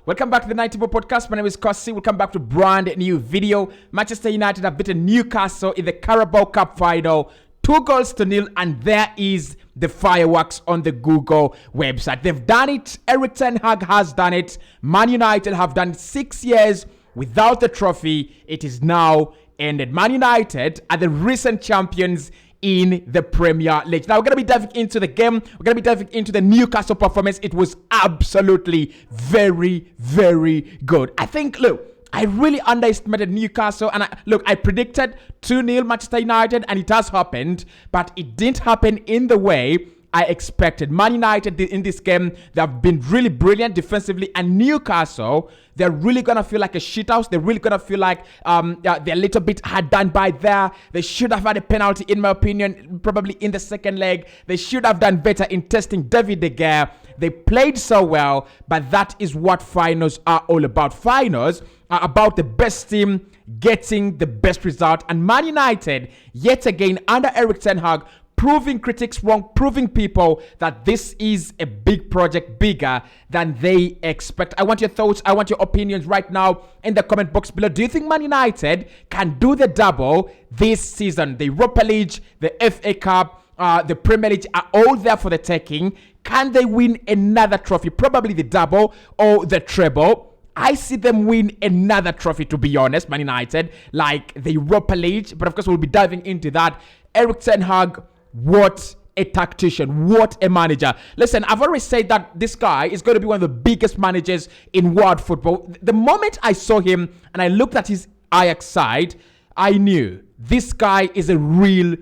Welcome back to the 90 Podcast. My name is Kosi. Welcome back to brand new video. Manchester United have beaten Newcastle in the Carabao Cup final 2-0, and there is the fireworks on the Google website. They've done it. Erik ten Hag has done it. Man United have done it 6 years without the trophy. It is now ended. Man United are the recent champions in the Premier League. Now we're going to be diving into the game. We're going to be diving into the Newcastle performance. It was absolutely very, very good. I think, look, I really underestimated Newcastle, and I predicted 2-0 Manchester United, and it has happened, but it didn't happen in the way I expected. Man United in this game, they have been really brilliant defensively, and Newcastle, they're really going to feel like a shithouse. They're really going to feel like they're a little bit hard done by there. They should have had a penalty, in my opinion, probably in the second leg. They should have done better in testing David De Gea. They played so well, but that is what finals are all about. Finals are about the best team getting the best result. And Man United, yet again, under Erik ten Hag, proving critics wrong, proving people that this is a big project, bigger than they expect. I want your thoughts. I want your opinions right now in the comment box below. Do you think Man United can do the double this season? The Europa League, the FA Cup, the Premier League are all there for the taking. Can they win another trophy? Probably the double or the treble. I see them win another trophy, to be honest, Man United, like the Europa League. But of course, we'll be diving into that. Erik ten Hag, what a tactician, what a manager. Listen, I've already said that this guy is going to be one of the biggest managers in world football. The moment I saw him and I looked at his Ajax side, I knew this guy is a real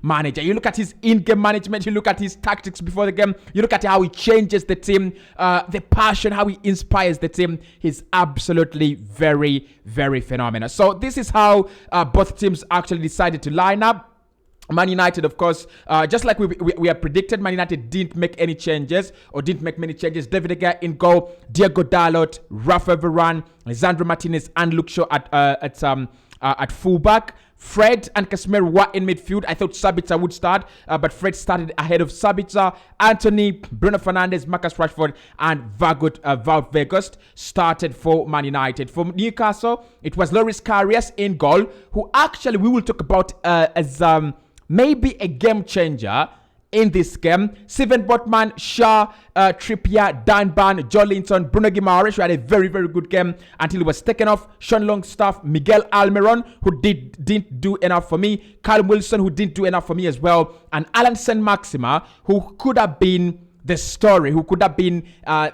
manager. You look at his in-game management, you look at his tactics before the game, you look at how he changes the team, the passion, how he inspires the team. He's absolutely very phenomenal. So this is how both teams actually decided to line up. Man United, of course, just like we had predicted, Man United didn't make any changes or didn't make many changes. David De Gea in goal, Diego Dalot, Rafa Varane, Lisandro Martinez, and Luke Shaw at fullback. Fred and Casemiro were in midfield. I thought Sabitzer would start, but Fred started ahead of Sabitzer. Anthony, Bruno Fernandes, Marcus Rashford, and Wout Weghorst started for Man United. For Newcastle, it was Loris Karius in goal, who actually we will talk about as maybe a game changer in this game. Steven Botman, Shaw, Trippier, Dan Burn, Joelinton, Bruno Guimaraes, who had a very good game until he was taken off. Sean Longstaff, Miguel Almiron, who didn't do enough for me. Callum Wilson, who didn't do enough for me as well. And Alan Saint-Maxima, who could have been the story, who could have been I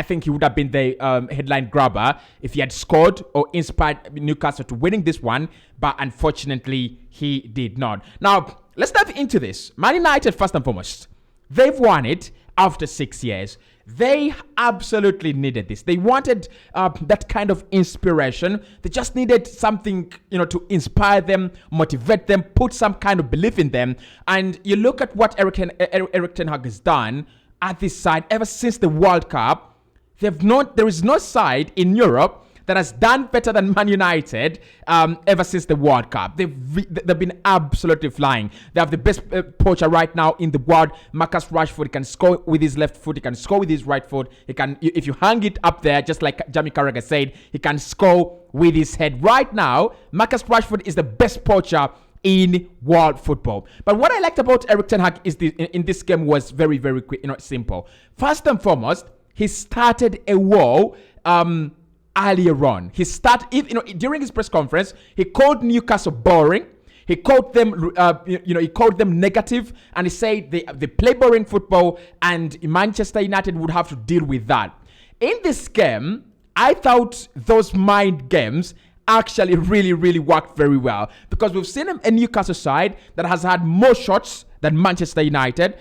think he would have been the headline grabber if he had scored or inspired Newcastle to winning this one, but unfortunately he did not. Now, let's dive into this. Man United, first and foremost, they've won it after 6 years. They absolutely needed this. They wanted that kind of inspiration. They just needed something, to inspire them, motivate them, put some kind of belief in them. And you look at what Erik ten Hag has done at this side ever since the World Cup. There is no side in Europe that has done better than Man United ever since the World Cup. They've been absolutely flying. They have the best poacher right now in the world. Marcus Rashford. He can score with his left foot. He can score with his right foot. He can, if you hang it up there, just like Jamie Carragher said, he can score with his head. Right now, Marcus Rashford is the best poacher in world football. But what I liked about Erik ten Hag is in this game was very quick, simple. First and foremost, he started a war earlier on. He started, during his press conference, he called Newcastle boring. He called them, he called them negative, and he said they play boring football, and Manchester United would have to deal with that. In this game, I thought those mind games actually really worked very well, because we've seen a Newcastle side that has had more shots than Manchester United,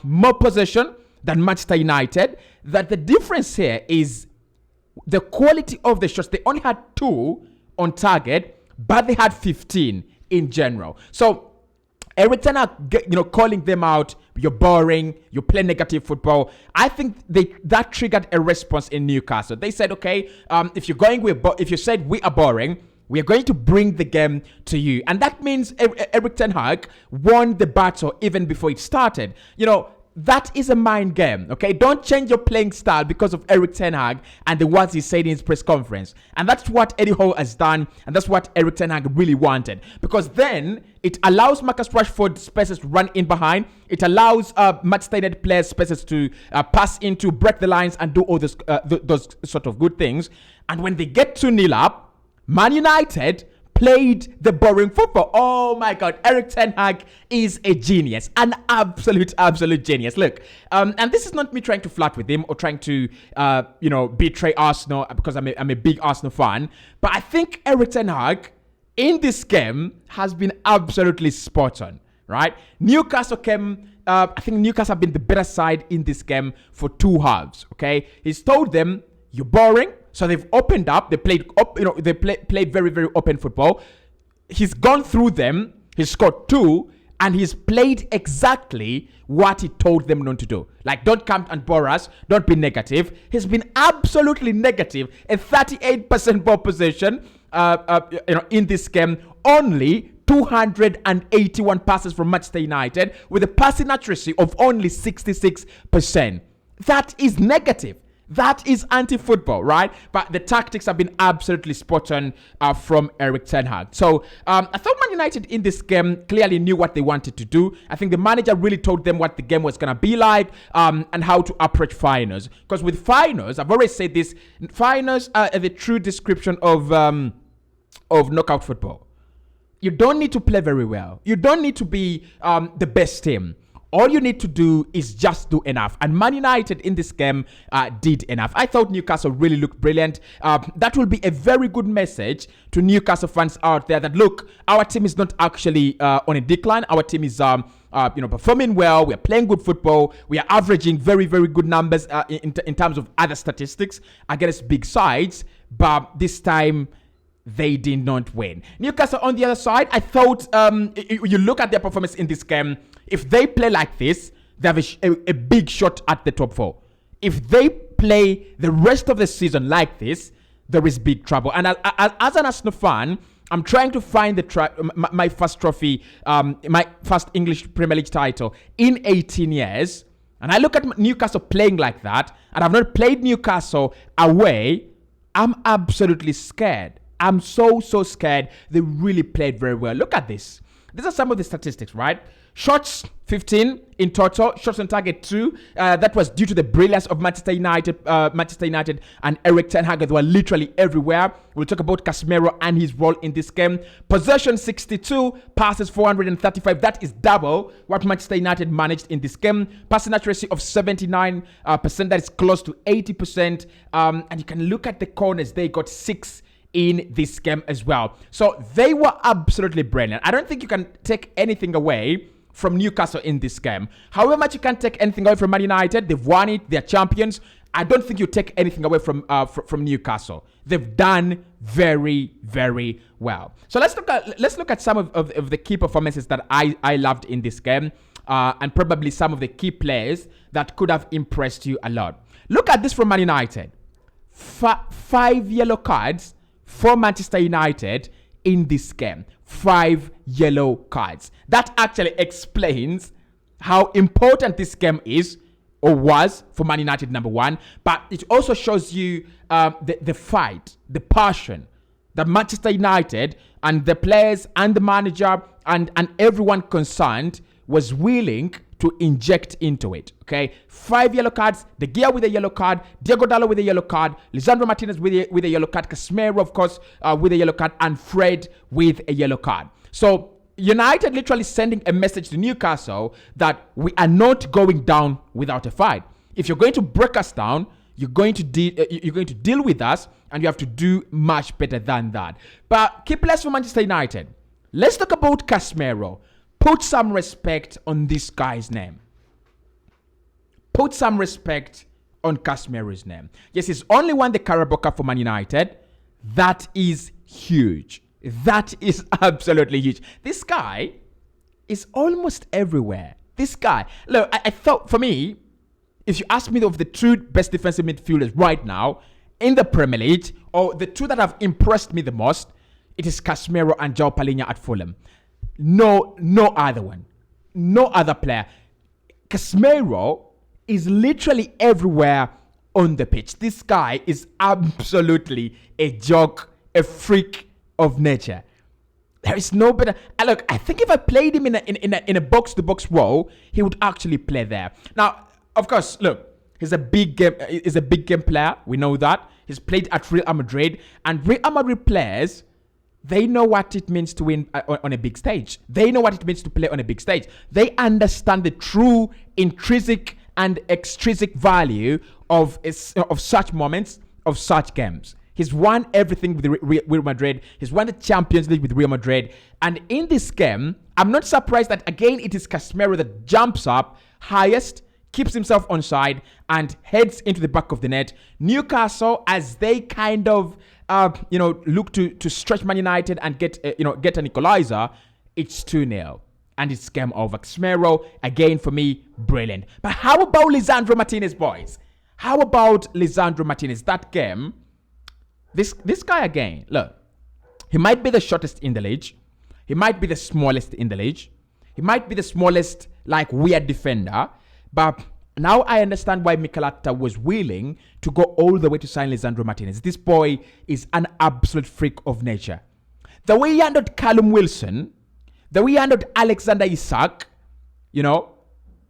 more possession than Manchester United. That the difference here is the quality of the shots. They only had 2 on target, but they had 15 in general. So Erik ten Hag, calling them out, you're boring, you play negative football. I think that triggered a response in Newcastle. They said, okay, if you said we are boring, we are going to bring the game to you. And that means Erik ten Hag won the battle even before it started. that is a mind game, okay? Don't change your playing style because of Erik ten Hag and the words he said in his press conference. And that's what Eddie Howe has done, and that's what Erik ten Hag really wanted. Because then it allows Marcus Rashford spaces to run in behind. It allows Manchester United players spaces to pass into, break the lines, and do all those sort of good things. And when they get 2-0 up, Man United played the boring football. Oh my God, Erik ten Hag is a genius, an absolute genius. Look, and this is not me trying to flirt with him or trying to, betray Arsenal because I'm a big Arsenal fan. But I think Erik ten Hag in this game has been absolutely spot on, right? Newcastle came. I think Newcastle have been the better side in this game for 2 halves. Okay, he's told them you're boring. So they've opened up. They played up. They played very, very open football. He's gone through them. He's scored 2, and he's played exactly what he told them not to do. Like, don't come and bore us. Don't be negative. He's been absolutely negative. A 38% ball possession. In this game, only 281 passes from Manchester United with a passing accuracy of only 66%. That is negative. That is anti-football, right? But the tactics have been absolutely spot on from Erik ten Hag. So I thought Man United in this game clearly knew what they wanted to do. I think the manager really told them what the game was going to be like and how to approach finals. Because with finals, I've always said this, finals are the true description of knockout football. You don't need to play very well. You don't need to be the best team. All you need to do is just do enough. And Man United in this game did enough. I thought Newcastle really looked brilliant. That will be a very good message to Newcastle fans out there that, look, our team is not actually on a decline. Our team is performing well. We are playing good football. We are averaging very, very good numbers in terms of other statistics against big sides. But this time, they did not win. Newcastle on the other side, I thought you look at their performance in this game. If they play like this, they have a big shot at the top 4. If they play the rest of the season like this, there is big trouble. And as an Arsenal fan, I'm trying to find my first trophy, my first English Premier League title in 18 years. And I look at Newcastle playing like that, and I've not played Newcastle away. I'm absolutely scared. I'm so scared. They really played very well. Look at this. These are some of the statistics, right? Shots 15 in total. Shots on target 2. That was due to the brilliance of Manchester United and Erik ten Hag. They were literally everywhere. We'll talk about Casemiro and his role in this game. Possession 62, passes 435. That is double what Manchester United managed in this game. Passing accuracy of 79%. That is close to 80%. And you can look at the corners. They got 6 in this game as well. So they were absolutely brilliant. I don't think you can take anything away from Newcastle in this game. However much you can take anything away from Man United, they've won it, they're champions. I don't think you take anything away from Newcastle. They've done very, very well. So let's look at some of the key performances that I loved in this game, and probably some of the key players that could have impressed you a lot. Look at this from Man United. 5 yellow cards for Manchester United in this game. 5 yellow cards. That actually explains how important this game is or was for Man United, number one. But it also shows you the fight, the passion that Manchester United and the players and the manager and everyone concerned was willing to inject into it. Okay, 5 yellow cards. De Gea with a yellow card, Diego Dallo with a yellow card, Lisandro Martinez with a yellow card, Casemiro, of course, with a yellow card, and Fred with a yellow card. So United literally sending a message to Newcastle that we are not going down without a fight. If you're going to break us down, you're going to deal with us, and you have to do much better than that. But key players for Manchester United. Let's talk about Casemiro. Put some respect on this guy's name. Put some respect on Casemiro's name. Yes, he's only won the Carabao Cup for Man United. That is huge. That is absolutely huge. This guy is almost everywhere. This guy. Look, I thought, for me, if you ask me of the 2 best defensive midfielders right now in the Premier League, or the 2 that have impressed me the most, it is Casemiro and João Palhinha at Fulham. No other one. No other player. Casemiro is literally everywhere on the pitch. This guy is absolutely a joke, a freak of nature. There is no better. Look, I think if I played him in a box-to-box role, he would actually play there. Now, of course, look, he's a big game player. We know that. He's played at Real Madrid, and Real Madrid players, they know what it means to win on a big stage. They know what it means to play on a big stage. They understand the true intrinsic and extrinsic value of such moments, of such games. He's won everything with Real Madrid. He's won the Champions League with Real Madrid. And in this game, I'm not surprised that, again, it is Casemiro that jumps up highest, keeps himself onside, and heads into the back of the net. Newcastle, as they kind of look to stretch Man United and get an equalizer, it's 2-0. And it's game over. Casemiro, again, for me, brilliant. But how about Lisandro Martinez, boys? How about Lisandro Martinez? That game, this guy again, look, he might be the shortest in the league. He might be the smallest in the league. He might be the smallest, weird defender. But now I understand why Mikel Arteta was willing to go all the way to sign Lisandro Martinez. This boy is an absolute freak of nature. The way he handled Callum Wilson, the way he handled Alexander Isak,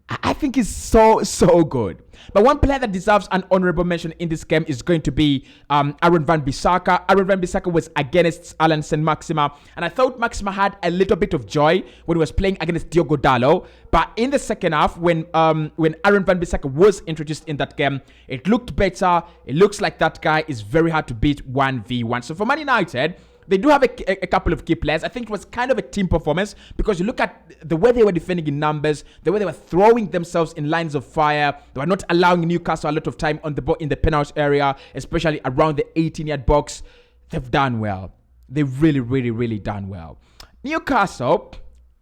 I think is so good. But one player that deserves an honorable mention in this game is going to be Aaron Van Bissaka. Aaron Van Bissaka was against Alan Saint-Maxima, and I thought Maxima had a little bit of joy when he was playing against Diogo Dalot. But in the second half, when Aaron Van Bissaka was introduced in that game, it looked better. It looks like that guy is very hard to beat 1v1. So for Man United, they do have a couple of key players. I think it was kind of a team performance because you look at the way they were defending in numbers, the way they were throwing themselves in lines of fire. They were not allowing Newcastle a lot of time on the ball in the penalty area, especially around the 18-yard box. They've done well. They've really, really, really done well. Newcastle,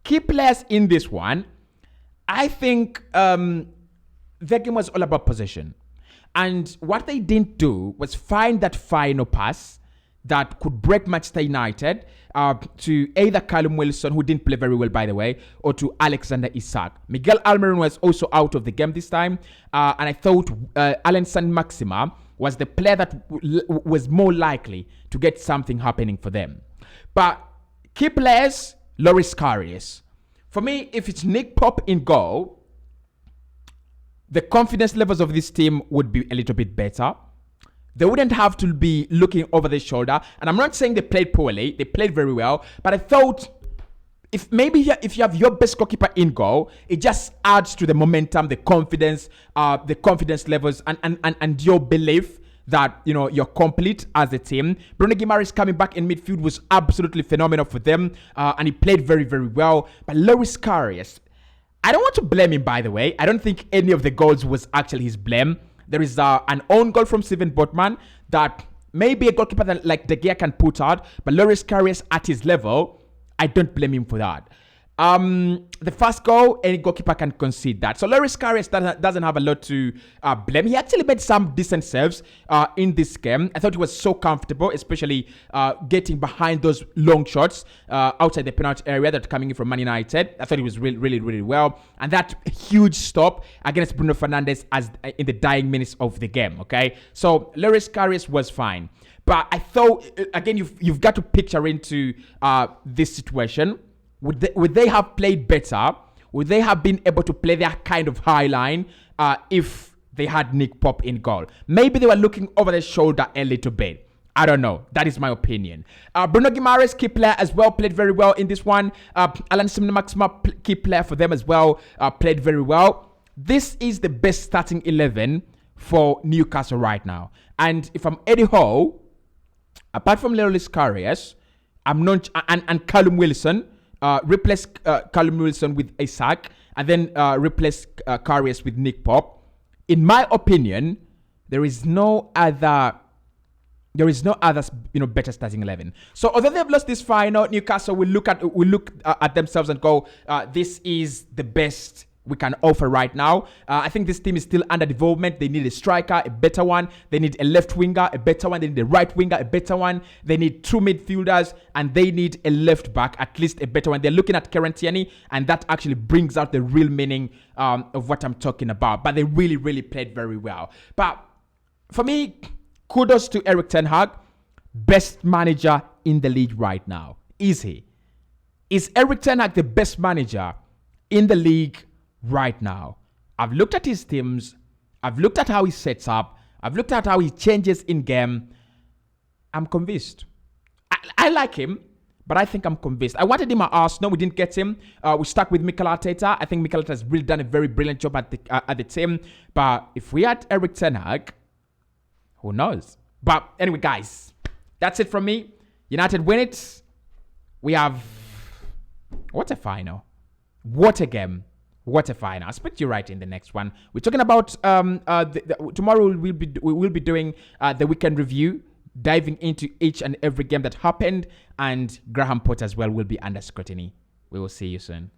key players in this one, I think their game was all about possession. And what they didn't do was find that final pass that could break Manchester United to either Callum Wilson, who didn't play very well, by the way, or to Alexander Isak. Miguel Almiron was also out of the game this time. And I thought Alan Saint-Maxima was the player that was more likely to get something happening for them. But key players, Loris Karius. For me, if it's Nick Pope in goal, the confidence levels of this team would be a little bit better. They wouldn't have to be looking over their shoulder. And I'm not saying they played poorly. They played very well. But I thought if you have your best goalkeeper in goal, it just adds to the momentum, the confidence levels, and your belief that you're complete as a team. Bruno Guimaraes coming back in midfield was absolutely phenomenal for them. And he played very, very well. But Loris Karius, I don't want to blame him, by the way. I don't think any of the goals was actually his blame. There is an own goal from Steven Botman that maybe a goalkeeper that like De Gea can put out, but Loris Karius at his level, I don't blame him for that. The first goal, any goalkeeper can concede that. So Loris Karius doesn't have a lot to blame. He actually made some decent saves in this game. I thought he was so comfortable, especially getting behind those long shots outside the penalty area that are coming in from Man United. I thought he was really, really, really well. And that huge stop against Bruno Fernandes in the dying minutes of the game, okay? So Loris Karius was fine. But I thought, again, you've got to picture into this situation. Would they have played better? Would they have been able to play their kind of high line if they had Nick Pope in goal? Maybe they were looking over their shoulder a little bit. I don't know. That is my opinion. Bruno Guimaraes, key player as well, played very well in this one. Alan Saint-Maxima, key player for them as well, played very well. This is the best starting 11 for Newcastle right now. And if I'm Eddie Howe, apart from Loris Karius, I'm not, and Callum Wilson, replace Callum Wilson with Isak, and then replace Karius with Nick Pope. In my opinion, there is no other better starting 11. So although they've lost this final, Newcastle will look at themselves and go, this is the best we can offer right now. I think this team is still under development. They need a striker, a better one. They need a left winger, a better one. They need a right winger, a better one. They need 2 midfielders, and they need a left back, at least a better one. They're looking at Kieran Tierney, and that actually brings out the real meaning of what I'm talking about. But they really, really played very well. But for me, kudos to Erik ten Hag, best manager in the league right now. Is he? Is Erik ten Hag the best manager in the league right now? I've looked at his teams. I've looked at how he sets up. I've looked at how he changes in game. I'm convinced. I like him, but I think I'm convinced. I wanted him at Arsenal. We didn't get him. We stuck with Mikel Arteta. I think Mikel Arteta has really done a very brilliant job at the team. But if we had Erik ten Hag, who knows? But anyway, guys, that's it from me. United win it. We have... What a final. What a game. What a final. I'll speak to you right in the next one. We're talking about... tomorrow we will be doing the weekend review, diving into each and every game that happened, and Graham Potter as well will be under scrutiny. We will see you soon.